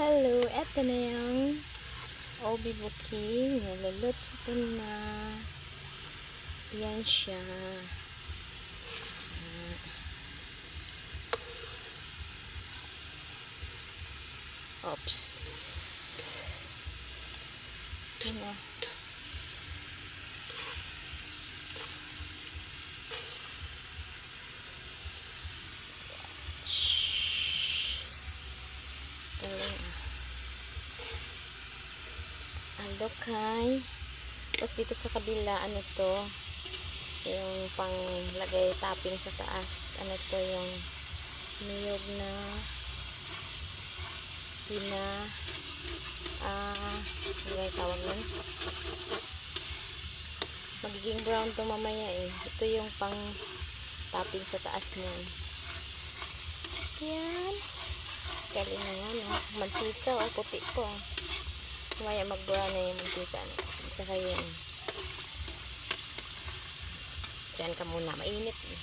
Hello, eto na yung Obi Booking. Nalulutso ko na. Yan siya. Oops. Ano? Alokay. Tapos dito sa kabila, ano to? Yung panglagay topping sa taas. Ano to yung niyog na ano yung tawag nun? Magiging brown to mamaya eh. Ito yung pang topping sa taas niyan. Yan. Galing na yan. Mantika o puti po. Mamaya mag-brown na yung mantika. At saka yun. Diyan ka muna. Mainit eh.